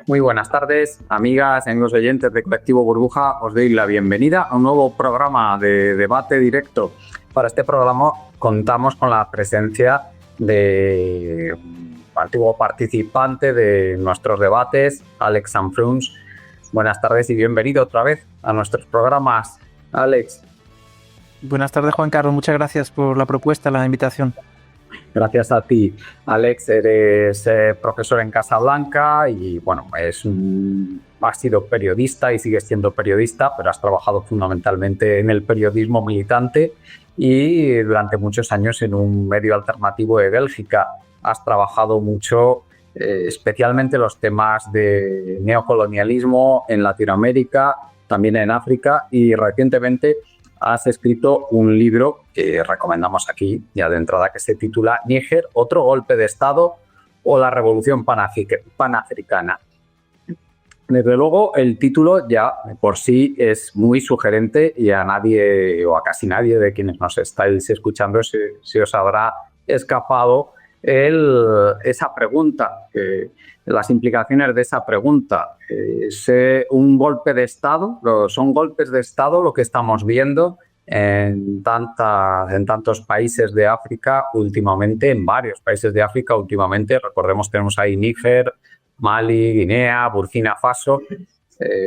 Muy buenas tardes, amigas y amigos oyentes de Colectivo Burbuja. Os doy la bienvenida a un nuevo programa de debate directo. Para este programa contamos con la presencia de un antiguo participante de nuestros debates, Alex Sanfruns. Buenas tardes y bienvenido otra vez a nuestros programas, Alex. Buenas tardes, Juan Carlos. Muchas gracias por la propuesta, la invitación. Gracias a ti, Alex. Eres profesor en Casablanca y, bueno, has sido periodista y sigues siendo periodista, pero has trabajado fundamentalmente en el periodismo militante y durante muchos años en un medio alternativo de Bélgica. Has trabajado mucho, especialmente los temas de neocolonialismo en Latinoamérica, también en África, y recientemente has escrito un libro que recomendamos aquí ya de entrada, que se titula Níger, otro golpe de Estado o la revolución panafricana. Desde luego, el título ya por sí es muy sugerente y a nadie o a casi nadie de quienes nos estáis escuchando se os habrá escapado esa pregunta, las implicaciones de esa pregunta. ¿Es un golpe de Estado? ¿Son golpes de Estado lo que estamos viendo en tantos países de África últimamente, en varios países de África últimamente? Recordemos, tenemos ahí Níger, Mali, Guinea, Burkina Faso,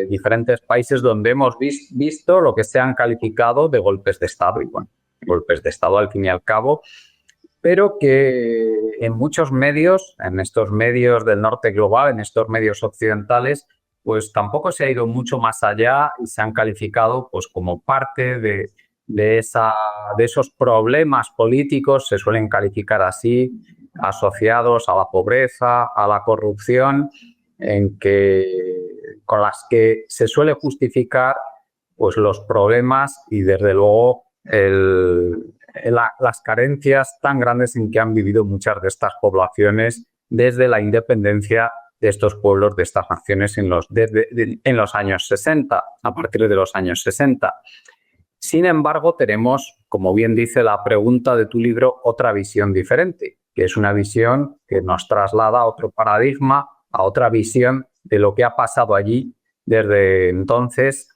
diferentes países donde hemos visto lo que se han calificado de golpes de Estado, y bueno, golpes de Estado al fin y al cabo, pero que en muchos medios, en estos medios del norte global, en estos medios occidentales, pues tampoco se ha ido mucho más allá y se han calificado pues como parte de esos problemas políticos, se suelen calificar así, asociados a la pobreza, a la corrupción, con las que se suele justificar pues los problemas y desde luego las carencias tan grandes en que han vivido muchas de estas poblaciones desde la independencia de estos pueblos, de estas naciones en los años 60, a partir de los años 60. Sin embargo, tenemos, como bien dice la pregunta de tu libro, otra visión diferente, que es una visión que nos traslada a otro paradigma, a otra visión de lo que ha pasado allí desde entonces,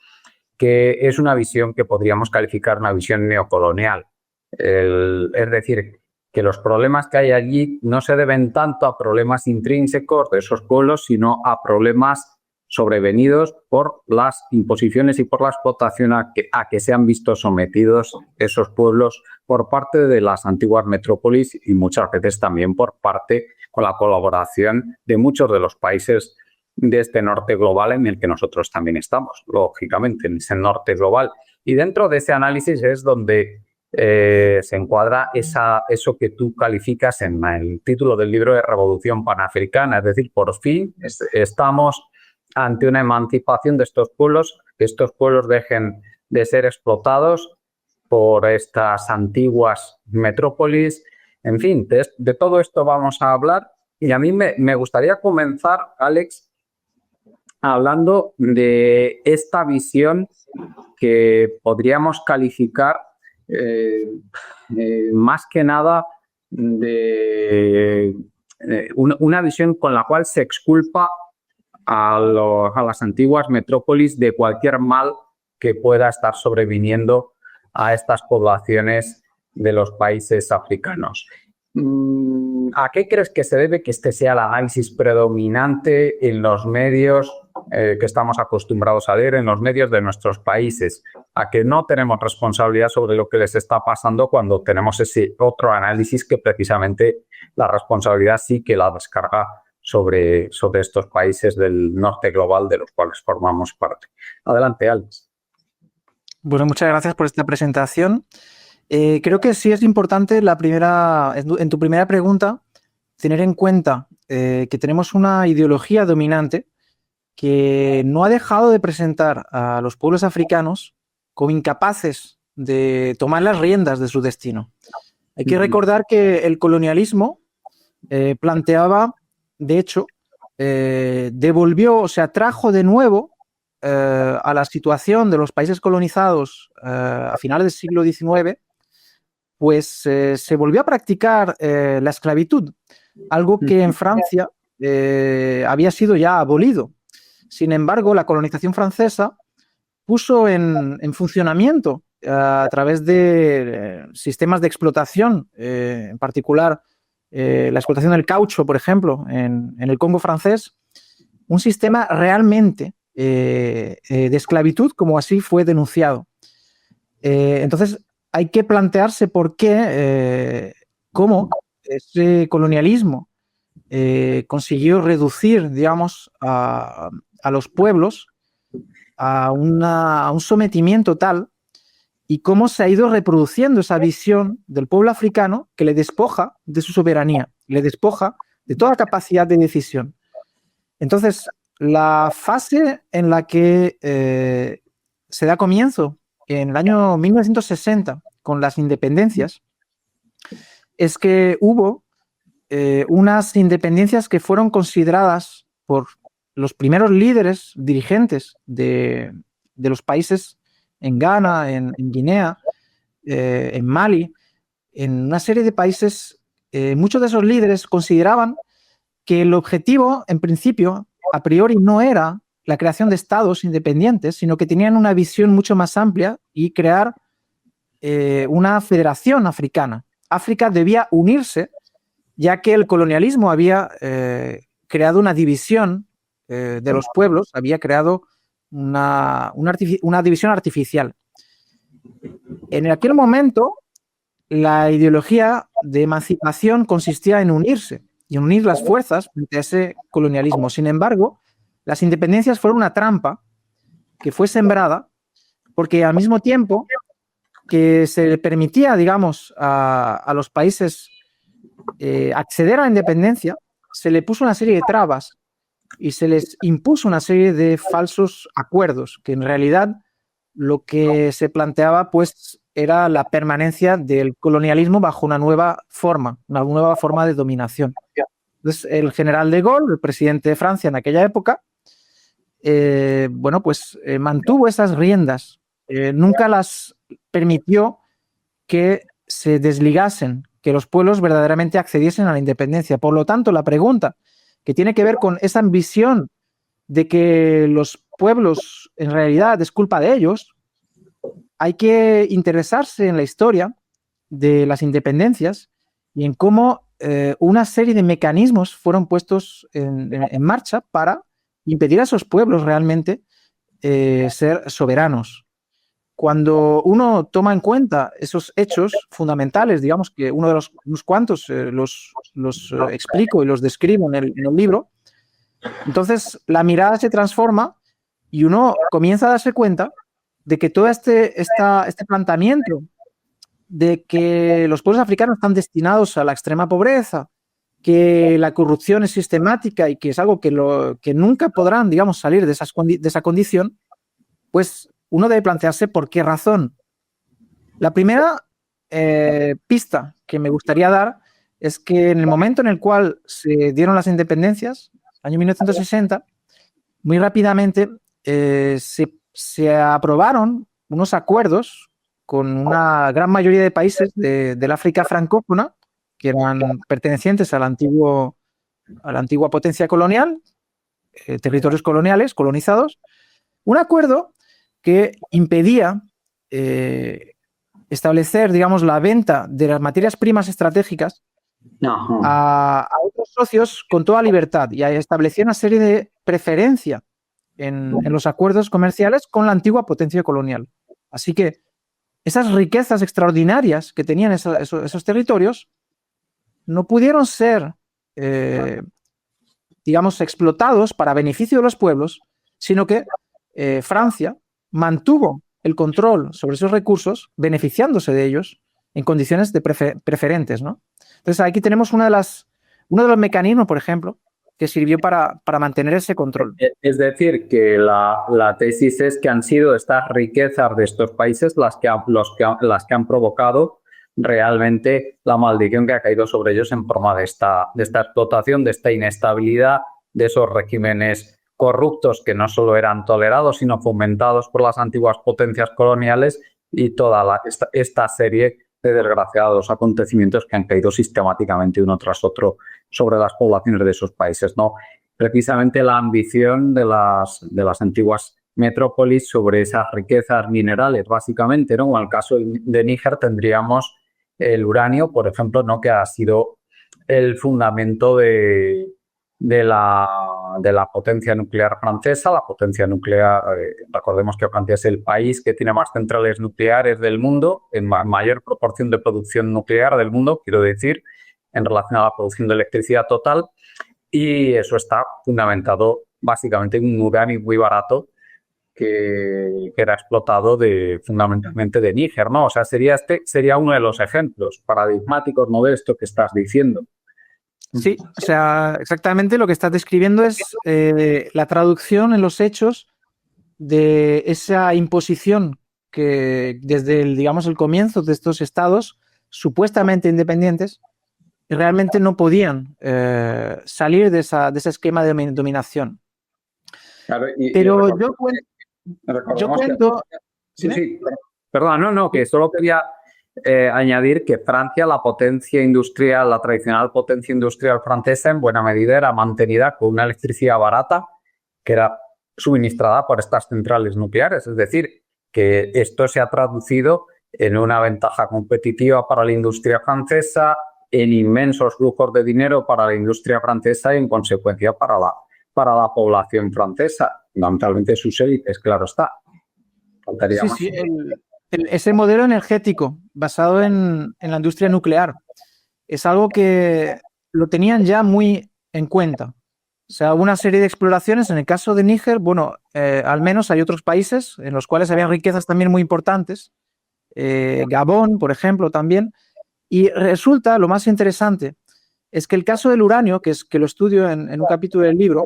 que es una visión que podríamos calificar una visión neocolonial. Es decir, que los problemas que hay allí no se deben tanto a problemas intrínsecos de esos pueblos, sino a problemas sobrevenidos por las imposiciones y por la explotación a que se han visto sometidos esos pueblos por parte de las antiguas metrópolis y muchas veces también por parte, con la colaboración de muchos de los países de este norte global en el que nosotros también estamos, lógicamente, en ese norte global. Y dentro de ese análisis es donde se encuadra eso que tú calificas en el título del libro de Revolución Panafricana. Es decir, por fin estamos ante una emancipación de estos pueblos, que estos pueblos dejen de ser explotados por estas antiguas metrópolis. En fin, de todo esto vamos a hablar. Y a mí me gustaría comenzar, Alex, hablando de esta visión que podríamos calificar más que nada de una visión con la cual se exculpa a las antiguas metrópolis de cualquier mal que pueda estar sobreviniendo a estas poblaciones de los países africanos. ¿A qué crees que se debe que este sea el análisis predominante en los medios que estamos acostumbrados a leer, en los medios de nuestros países? ¿A que no tenemos responsabilidad sobre lo que les está pasando cuando tenemos ese otro análisis que precisamente la responsabilidad sí que la descarga sobre estos países del norte global de los cuales formamos parte? Adelante, Alex. Bueno, muchas gracias por esta presentación. Creo que sí es importante en tu primera pregunta tener en cuenta que tenemos una ideología dominante que no ha dejado de presentar a los pueblos africanos como incapaces de tomar las riendas de su destino. Hay que recordar que el colonialismo planteaba, de hecho, trajo de nuevo a la situación de los países colonizados a finales del siglo XIX, pues se volvió a practicar la esclavitud, algo que en Francia había sido ya abolido. Sin embargo, la colonización francesa puso en funcionamiento a través de sistemas de explotación, en particular la explotación del caucho, por ejemplo, en el Congo francés, un sistema realmente de esclavitud, como así fue denunciado. Entonces, hay que plantearse por qué, cómo ese colonialismo consiguió reducir, digamos, a los pueblos a un sometimiento tal, y cómo se ha ido reproduciendo esa visión del pueblo africano que le despoja de su soberanía, le despoja de toda capacidad de decisión. Entonces, la fase en la que se da comienzo en el año 1960 con las independencias es que hubo unas independencias que fueron consideradas por los primeros líderes dirigentes de los países en Ghana, en Guinea, en Mali, en una serie de países. Muchos de esos líderes consideraban que el objetivo, en principio, a priori, no era la creación de estados independientes, sino que tenían una visión mucho más amplia y crear una federación africana. África debía unirse, ya que el colonialismo había creado una división de los pueblos, había creado una división artificial. En aquel momento, la ideología de emancipación consistía en unirse y en unir las fuerzas frente a ese colonialismo. Sin embargo, las independencias fueron una trampa que fue sembrada porque al mismo tiempo que se le permitía, digamos, a los países acceder a la independencia, se le puso una serie de trabas y se les impuso una serie de falsos acuerdos, que en realidad lo que se planteaba pues era la permanencia del colonialismo bajo una nueva forma de dominación. Entonces, el general de Gaulle, el presidente de Francia en aquella época, mantuvo esas riendas, nunca las permitió que se desligasen, que los pueblos verdaderamente accediesen a la independencia. Por lo tanto, la pregunta que tiene que ver con esa ambición de que los pueblos en realidad es culpa de ellos, hay que interesarse en la historia de las independencias y en cómo una serie de mecanismos fueron puestos en marcha para impedir a esos pueblos realmente ser soberanos. Cuando uno toma en cuenta esos hechos fundamentales, digamos que uno de unos cuantos los explico y los describo en el libro, entonces la mirada se transforma y uno comienza a darse cuenta de que todo este planteamiento de que los pueblos africanos están destinados a la extrema pobreza, que la corrupción es sistemática y que es algo que nunca podrán, digamos, salir de esa condición, pues uno debe plantearse por qué razón. La primera pista que me gustaría dar es que en el momento en el cual se dieron las independencias, año 1960, muy rápidamente se aprobaron unos acuerdos con una gran mayoría de países del África francófona, que eran pertenecientes a la antigua potencia colonial, territorios coloniales, colonizados, un acuerdo que impedía establecer, digamos, la venta de las materias primas estratégicas a otros socios con toda libertad, y establecía una serie de preferencia en los acuerdos comerciales con la antigua potencia colonial. Así que esas riquezas extraordinarias que tenían esos territorios no pudieron ser, digamos, explotados para beneficio de los pueblos, sino que Francia mantuvo el control sobre esos recursos, beneficiándose de ellos en condiciones preferentes, ¿no? Entonces, aquí tenemos uno de los mecanismos, por ejemplo, que sirvió para mantener ese control. Es decir, que la tesis es que han sido estas riquezas de estos países las que han provocado realmente la maldición que ha caído sobre ellos en forma de esta explotación, de esta inestabilidad, de esos regímenes corruptos que no solo eran tolerados, sino fomentados por las antiguas potencias coloniales y toda esta serie de desgraciados acontecimientos que han caído sistemáticamente uno tras otro sobre las poblaciones de esos países, ¿no? Precisamente la ambición de las antiguas metrópolis sobre esas riquezas minerales, básicamente, ¿no? En el caso de Níger tendríamos el uranio, por ejemplo, ¿no? Que ha sido el fundamento de la potencia nuclear francesa. La potencia nuclear, recordemos que Francia es el país que tiene más centrales nucleares del mundo, en mayor proporción de producción nuclear del mundo, quiero decir, en relación a la producción de electricidad total, y eso está fundamentado básicamente en un uranio muy barato que era explotado fundamentalmente de Níger, ¿no? O sea, sería uno de los ejemplos paradigmáticos, ¿no?, de esto que estás diciendo. Sí, o sea, exactamente lo que estás describiendo es la traducción en los hechos de esa imposición que desde digamos, el comienzo de estos estados supuestamente independientes realmente no podían salir de ese esquema de dominación. Claro, pero yo cuento... Sí. Perdón, no, que solo quería añadir que Francia, la potencia industrial, la tradicional potencia industrial francesa, en buena medida era mantenida con una electricidad barata que era suministrada por estas centrales nucleares. Es decir, que esto se ha traducido en una ventaja competitiva para la industria francesa, en inmensos flujos de dinero para la industria francesa y, en consecuencia, para la población francesa, fundamentalmente sus élites, claro está. Faltaría más. Sí, ese modelo energético basado en la industria nuclear es algo que lo tenían ya muy en cuenta. O sea, hubo una serie de exploraciones. En el caso de Níger, bueno, al menos hay otros países en los cuales había riquezas también muy importantes. Gabón, por ejemplo, también. Y resulta, lo más interesante, es que el caso del uranio, que lo estudio en un capítulo del libro,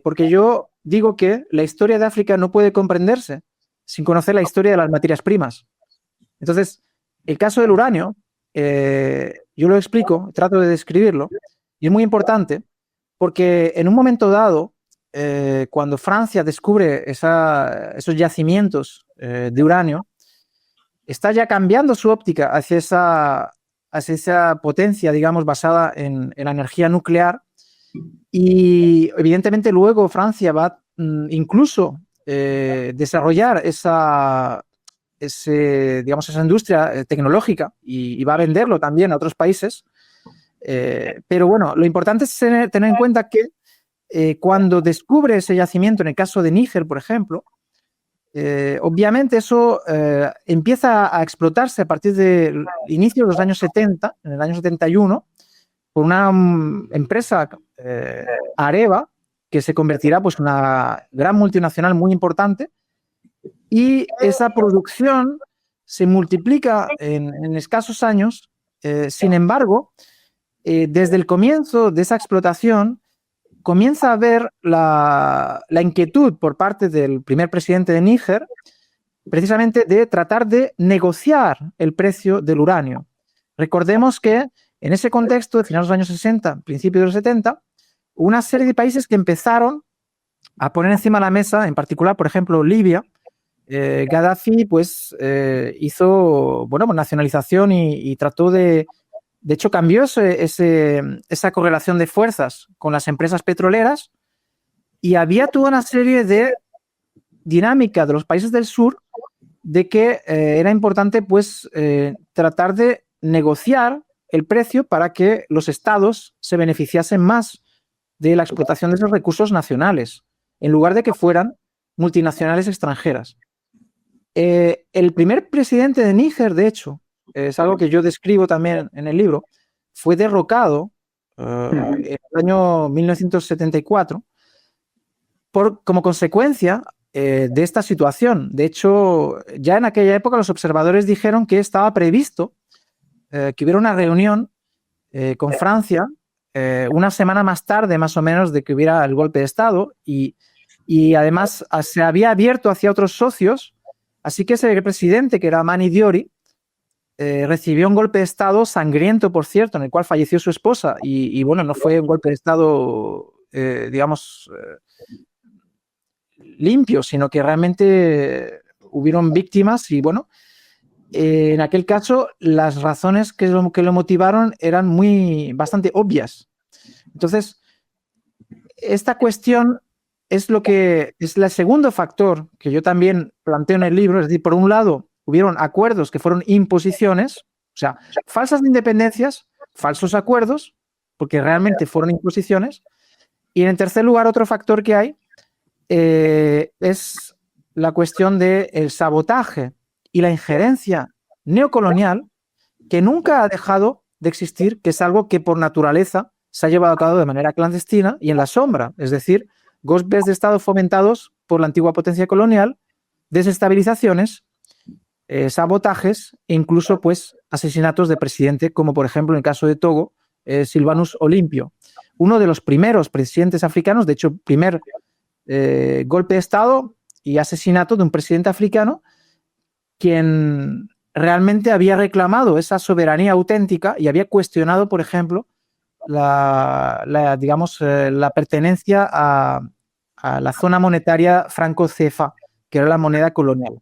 porque yo digo que la historia de África no puede comprenderse sin conocer la historia de las materias primas. Entonces, el caso del uranio, yo lo explico, trato de describirlo, y es muy importante porque en un momento dado, cuando Francia descubre esos yacimientos de uranio, está ya cambiando su óptica hacia esa potencia, digamos, basada en la energía nuclear, y evidentemente luego Francia va incluso desarrollar esa industria tecnológica y va a venderlo también a otros países. Pero bueno, lo importante es tener en cuenta que cuando descubre ese yacimiento, en el caso de Níger, por ejemplo, obviamente eso empieza a explotarse a partir del inicio de los años 70, en el año 71, por una empresa, Areva, que se convertirá pues, en una gran multinacional muy importante, y esa producción se multiplica en escasos años. Sin embargo, desde el comienzo de esa explotación comienza a haber la inquietud por parte del primer presidente de Níger, precisamente de tratar de negociar el precio del uranio. Recordemos que en ese contexto, de finales de los años 60, principios de los 70, una serie de países que empezaron a poner encima de la mesa, en particular, por ejemplo, Libia. Gaddafi pues hizo nacionalización y trató de hecho cambió esa correlación de fuerzas con las empresas petroleras, y había toda una serie de dinámica de los países del sur de que era importante pues tratar de negociar el precio para que los estados se beneficiasen más de la explotación de esos recursos nacionales, en lugar de que fueran multinacionales extranjeras. El primer presidente de Níger, de hecho, es algo que yo describo también en el libro, fue derrocado en el año 1974 como consecuencia de esta situación. De hecho, ya en aquella época los observadores dijeron que estaba previsto que hubiera una reunión con Francia una semana más tarde, más o menos, de que hubiera el golpe de Estado, y además se había abierto hacia otros socios. Así que ese presidente, que era Mani Diori, recibió un golpe de Estado sangriento, por cierto, en el cual falleció su esposa. Y bueno, no fue un golpe de Estado, limpio, sino que realmente hubieron víctimas. Y bueno, En aquel caso, las razones que lo motivaron eran bastante obvias. Entonces, esta cuestión es lo que es el segundo factor que yo también planteo en el libro. Es decir, por un lado, hubieron acuerdos que fueron imposiciones, o sea, falsas independencias, falsos acuerdos, porque realmente fueron imposiciones. Y en tercer lugar, otro factor que hay es la cuestión del sabotaje y la injerencia neocolonial, que nunca ha dejado de existir, que es algo que por naturaleza se ha llevado a cabo de manera clandestina y en la sombra, es decir, golpes de Estado fomentados por la antigua potencia colonial, desestabilizaciones, sabotajes e incluso pues, asesinatos de presidente, como por ejemplo en el caso de Togo, Silvanus Olympio, uno de los primeros presidentes africanos, de hecho, primer golpe de Estado y asesinato de un presidente africano, quien realmente había reclamado esa soberanía auténtica y había cuestionado, por ejemplo, la pertenencia a la zona monetaria franco-cefa, que era la moneda colonial.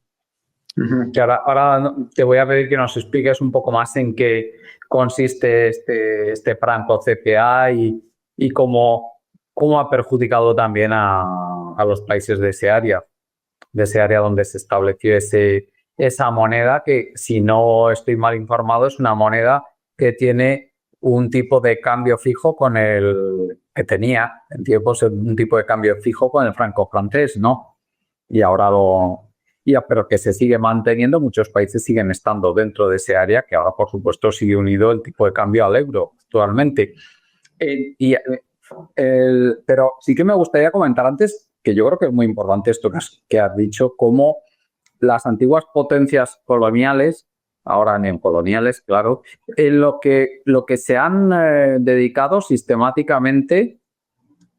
Que ahora te voy a pedir que nos expliques un poco más en qué consiste este franco CFA y cómo ha perjudicado también a los países de ese área donde se estableció esa moneda que, si no estoy mal informado, es una moneda que tiene un tipo de cambio fijo que tenía en tiempos un tipo de cambio fijo con el franco francés, ¿no? Y ahora pero que se sigue manteniendo, muchos países siguen estando dentro de ese área, que ahora, por supuesto, sigue unido el tipo de cambio al euro actualmente. Pero sí que me gustaría comentar antes, que yo creo que es muy importante esto que has dicho, cómo las antiguas potencias coloniales, ahora neocoloniales, claro, en lo que se han dedicado sistemáticamente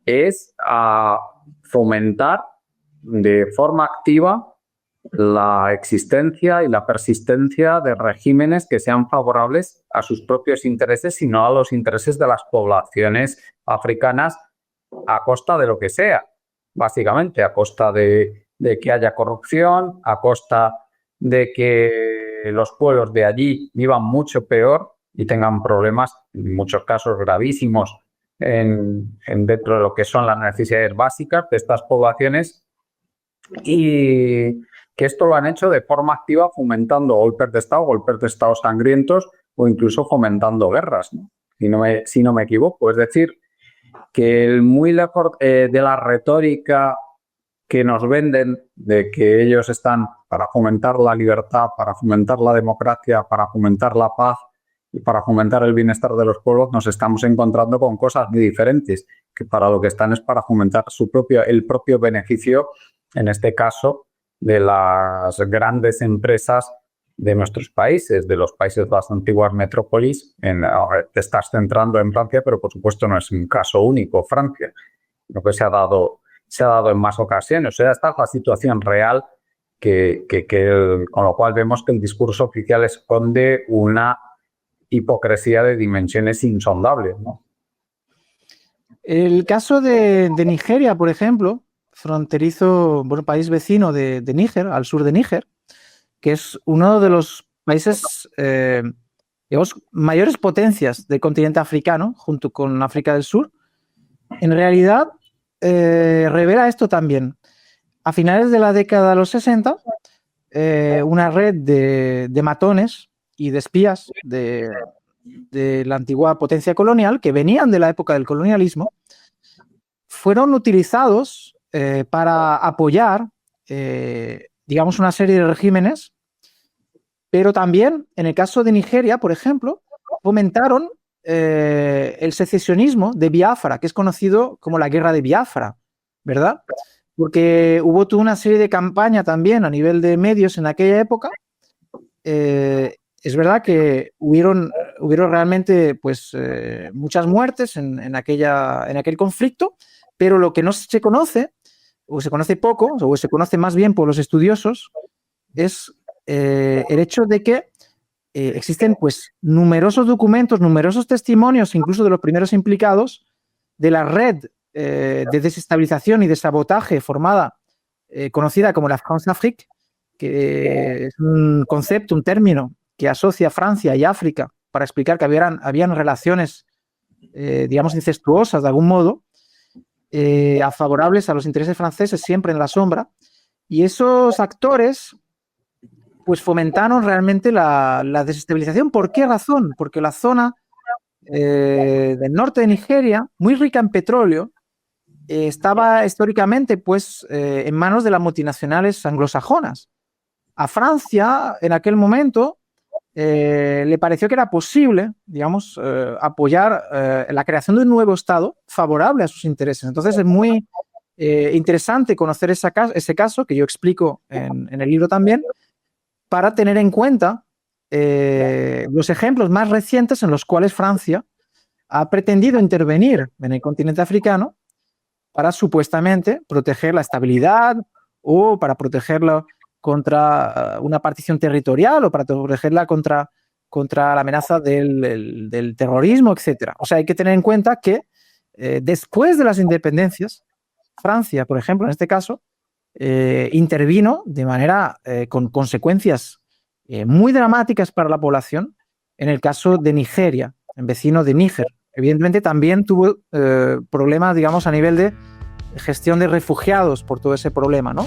es a fomentar de forma activa la existencia y la persistencia de regímenes que sean favorables a sus propios intereses y no a los intereses de las poblaciones africanas a costa de lo que sea, básicamente a costa de que haya corrupción, a costa de que los pueblos de allí vivan mucho peor y tengan problemas, en muchos casos gravísimos, dentro de lo que son las necesidades básicas de estas poblaciones, y que esto lo han hecho de forma activa fomentando golpes de Estado sangrientos o incluso fomentando guerras, ¿no? Si no me equivoco. Es decir, que muy lejos de la retórica que nos venden de que ellos están para fomentar la libertad, para fomentar la democracia, para fomentar la paz y para fomentar el bienestar de los pueblos, nos estamos encontrando con cosas muy diferentes, que para lo que están es para fomentar el propio beneficio, en este caso, de las grandes empresas de nuestros países, de los países de las antiguas metrópolis. Te estás centrando en Francia, pero por supuesto no es un caso único Francia. Lo que se ha dado en más ocasiones. O sea, esta es la situación real con lo cual vemos que el discurso oficial esconde una hipocresía de dimensiones insondables, ¿no? El caso de Nigeria, por ejemplo, fronterizo, país vecino de Níger, al sur de Níger, que es uno de los países, digamos, mayores potencias del continente africano, junto con África del Sur, en realidad revela esto también. A finales de la década de los 60, una red de matones y de espías de la antigua potencia colonial, que venían de la época del colonialismo, fueron utilizados para apoyar, digamos, una serie de regímenes, pero también, en el caso de Nigeria, por ejemplo, fomentaron el secesionismo de Biafra, que es conocido como la Guerra de Biafra, ¿verdad? Porque hubo toda una serie de campaña también a nivel de medios en aquella época. Es verdad que hubieron realmente pues, muchas muertes en aquel conflicto, pero lo que no se conoce, o se conoce poco, o se conoce más bien por los estudiosos, es el hecho de que existen pues, numerosos documentos, numerosos testimonios, incluso de los primeros implicados, de la red de desestabilización y de sabotaje formada, conocida como la France-Afrique, que es un concepto, un término que asocia Francia y África para explicar que habían relaciones, digamos, incestuosas de algún modo, favorables a los intereses franceses, siempre en la sombra. Y esos actores pues fomentaron realmente la desestabilización. ¿Por qué razón? Porque la zona del norte de Nigeria, muy rica en petróleo, estaba históricamente pues, en manos de las multinacionales anglosajonas. A Francia, en aquel momento, le pareció que era posible, digamos, apoyar la creación de un nuevo Estado favorable a sus intereses. Entonces es muy interesante conocer ese caso, que yo explico en el libro también, para tener en cuenta los ejemplos más recientes en los cuales Francia ha pretendido intervenir en el continente africano para supuestamente proteger la estabilidad o para protegerla contra una partición territorial o para protegerla contra la amenaza del terrorismo, etc. O sea, hay que tener en cuenta que después de las independencias, Francia, por ejemplo, en este caso, intervino de manera con consecuencias muy dramáticas para la población en el caso de Nigeria, en vecino de Níger. Evidentemente también tuvo problemas, digamos, a nivel de gestión de refugiados por todo ese problema, ¿no?